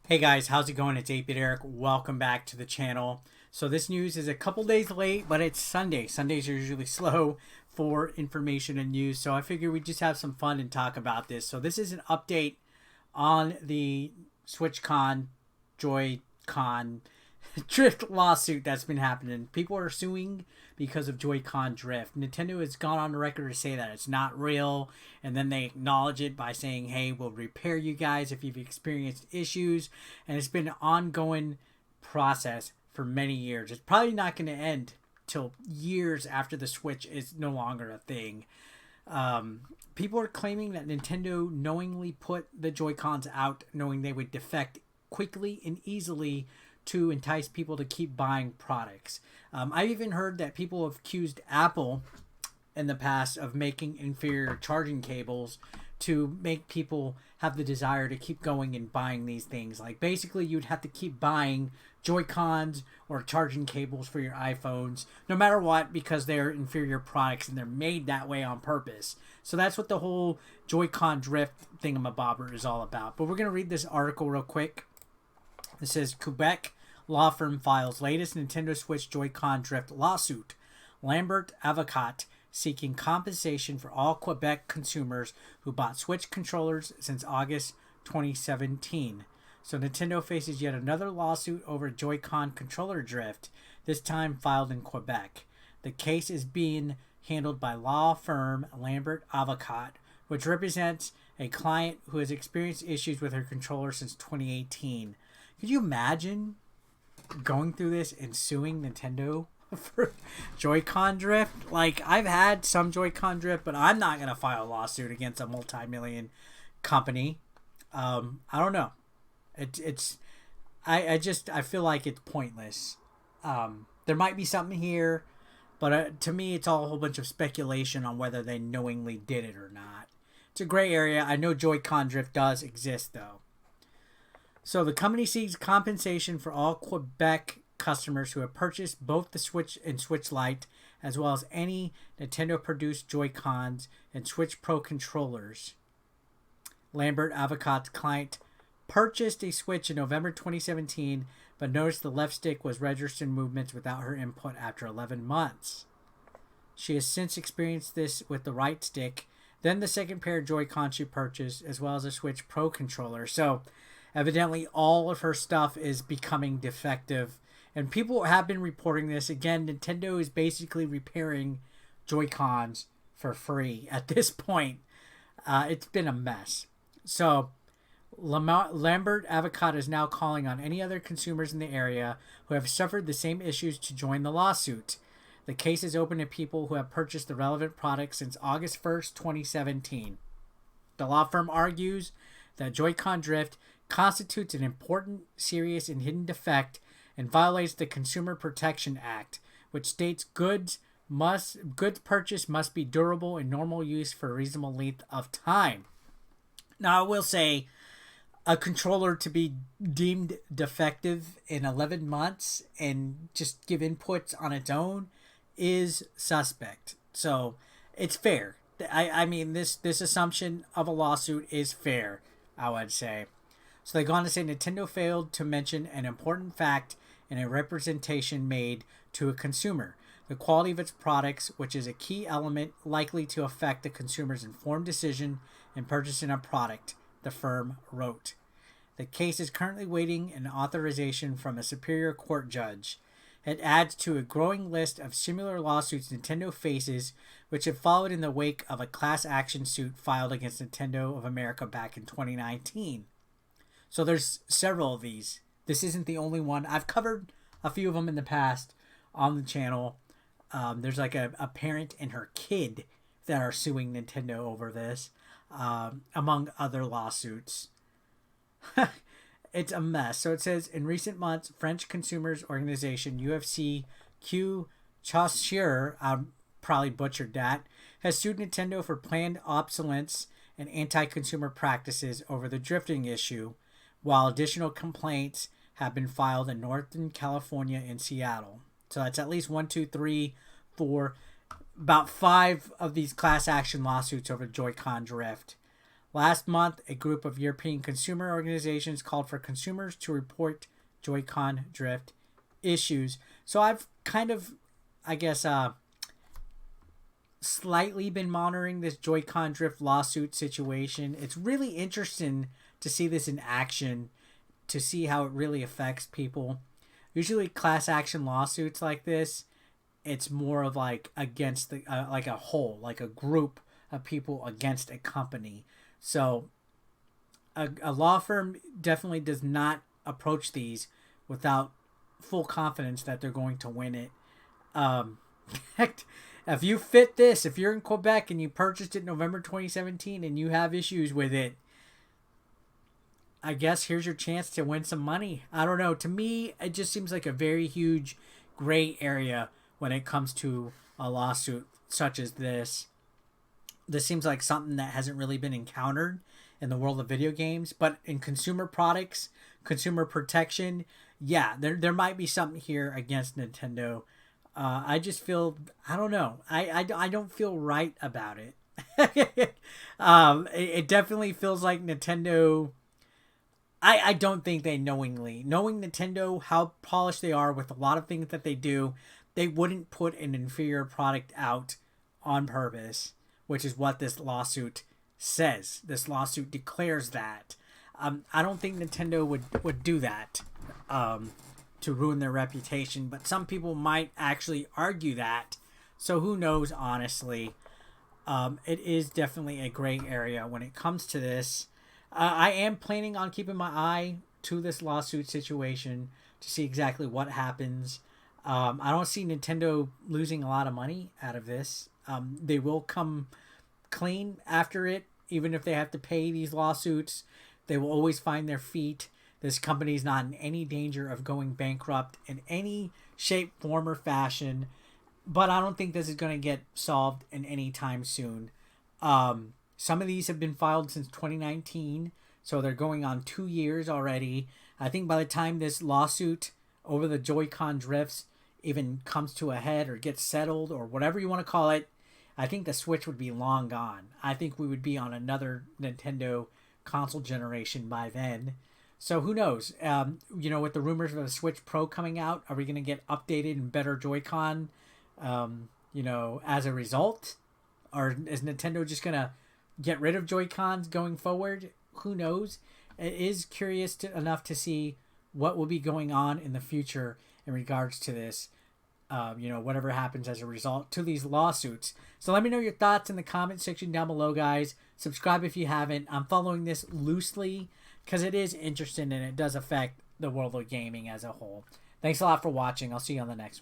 Hey guys, how's it going? It's 8-Bit Eric. Welcome back to the channel. So this news is a couple days late, but it's Sunday. Sundays are usually slow for information and news, so I figured we'd just have some fun and talk about this. So this is an update on the SwitchCon, JoyCon drift lawsuit that's been happening. People are suing because of JoyCon drift. Nintendo has gone on the record to say that it's not real, and then they acknowledge it by saying, hey, we'll repair you guys if you've experienced issues. And it's been an ongoing process for many years. It's probably not going to end till years after the Switch is no longer a thing. People are claiming that Nintendo knowingly put the Joy-Cons out knowing they would defect quickly and easily to entice people to keep buying products. I've even heard that people have accused Apple in the past of making inferior charging cables to make people have the desire to keep going and buying these things. Like basically you'd have to keep buying Joy-Cons or charging cables for your iPhones no matter what, because they're inferior products and they're made that way on purpose. So that's what the whole Joy-Con drift thingamabobber is all about. But we're going to read this article real quick. It says Quebec law firm files latest Nintendo Switch Joy-Con drift lawsuit. Lambert Avocat seeking compensation for all Quebec consumers who bought Switch controllers since August 2017. So Nintendo faces yet another lawsuit over Joy-Con controller drift, this time filed in Quebec. The case is being handled by law firm Lambert Avocat, which represents a client who has experienced issues with her controller since 2018. Could you imagine going through this and suing Nintendo for Joy-Con drift? Like, I've had some Joy-Con drift, but I'm not going to file a lawsuit against a multi-million company. I don't know. I feel like it's pointless. There might be something here, but to me, it's all a whole bunch of speculation on whether they knowingly did it or not. It's a gray area. I know Joy-Con drift does exist, though. So the company seeks compensation for all Quebec customers who have purchased both the Switch and Switch Lite, as well as any Nintendo-produced Joy-Cons and Switch Pro controllers. Lambert Avocat's client purchased a Switch in November 2017, but noticed the left stick was registering movements without her input after 11 months. She has since experienced this with the right stick, then the second pair of Joy-Con she purchased, as well as a Switch Pro controller. So evidently, all of her stuff is becoming defective. And people have been reporting this. Again, Nintendo is basically repairing Joy-Cons for free at this point. It's been a mess. So, Lambert Avocat is now calling on any other consumers in the area who have suffered the same issues to join the lawsuit. The case is open to people who have purchased the relevant products since August 1st, 2017. The law firm argues that Joy-Con drift constitutes an important, serious, and hidden defect and violates the Consumer Protection Act, which states goods purchased must be durable and normal use for a reasonable length of time. Now, I will say, a controller to be deemed defective in 11 months and just give inputs on its own is suspect. So, it's fair. I mean, this assumption of a lawsuit is fair, I would say. So they go on to say Nintendo failed to mention an important fact in a representation made to a consumer: the quality of its products, which is a key element likely to affect the consumer's informed decision in purchasing a product, the firm wrote. The case is currently waiting an authorization from a superior court judge. It adds to a growing list of similar lawsuits Nintendo faces, which have followed in the wake of a class action suit filed against Nintendo of America back in 2019. So there's several of these. This isn't the only one. I've covered a few of them in the past on the channel. There's like a parent and her kid that are suing Nintendo over this, among other lawsuits. It's a mess. So it says, in recent months, French consumers organization UFC Q Chasseur, I probably butchered that, has sued Nintendo for planned obsolescence and anti-consumer practices over the drifting issue, while additional complaints have been filed in Northern California and Seattle. So that's at least 1, 2, 3, 4, about 5 of these class action lawsuits over Joy-Con drift. Last month, a group of European consumer organizations called for consumers to report Joy-Con drift issues. So I've kind of, I guess, slightly been monitoring this Joy-Con drift lawsuit situation. It's really interesting to see this in action, to see how it really affects people. Usually class action lawsuits like this, it's more of like against the like a whole, like a group of people against a company. So a law firm definitely does not approach these without full confidence that they're going to win it. If you fit this, if you're in Quebec and you purchased it November 2017 and you have issues with it, I guess here's your chance to win some money. I don't know. To me, it just seems like a very huge gray area when it comes to a lawsuit such as this. This seems like something that hasn't really been encountered in the world of video games, but in consumer products, consumer protection, yeah, there might be something here against Nintendo. I just feel, I don't know. I don't feel right about it. It definitely feels like Nintendo. I don't think they knowing Nintendo, how polished they are with a lot of things that they do, they wouldn't put an inferior product out on purpose, which is what this lawsuit says. This lawsuit declares that. I don't think Nintendo would do that to ruin their reputation, but some people might actually argue that. So who knows, honestly. It is definitely a gray area when it comes to this. I am planning on keeping my eye to this lawsuit situation to see exactly what happens. I don't see Nintendo losing a lot of money out of this. They will come clean after it, even if they have to pay these lawsuits. They will always find their feet. This company is not in any danger of going bankrupt in any shape, form, or fashion. But I don't think this is going to get solved in any time soon. Some of these have been filed since 2019, so they're going on 2 years already. I think by the time this lawsuit over the Joy-Con drifts even comes to a head or gets settled or whatever you want to call it, I think the Switch would be long gone. I think we would be on another Nintendo console generation by then. So who knows? With the rumors of the Switch Pro coming out, are we going to get updated and better Joy-Con, as a result? Or is Nintendo just going to get rid of Joy-Cons going forward? Who knows? It is curious enough to see what will be going on in the future in regards to this, whatever happens as a result to these lawsuits. So let me know your thoughts in the comment section down below, guys. Subscribe if you haven't. I'm following this loosely because it is interesting and it does affect the world of gaming as a whole. Thanks a lot for watching. I'll see you on the next one.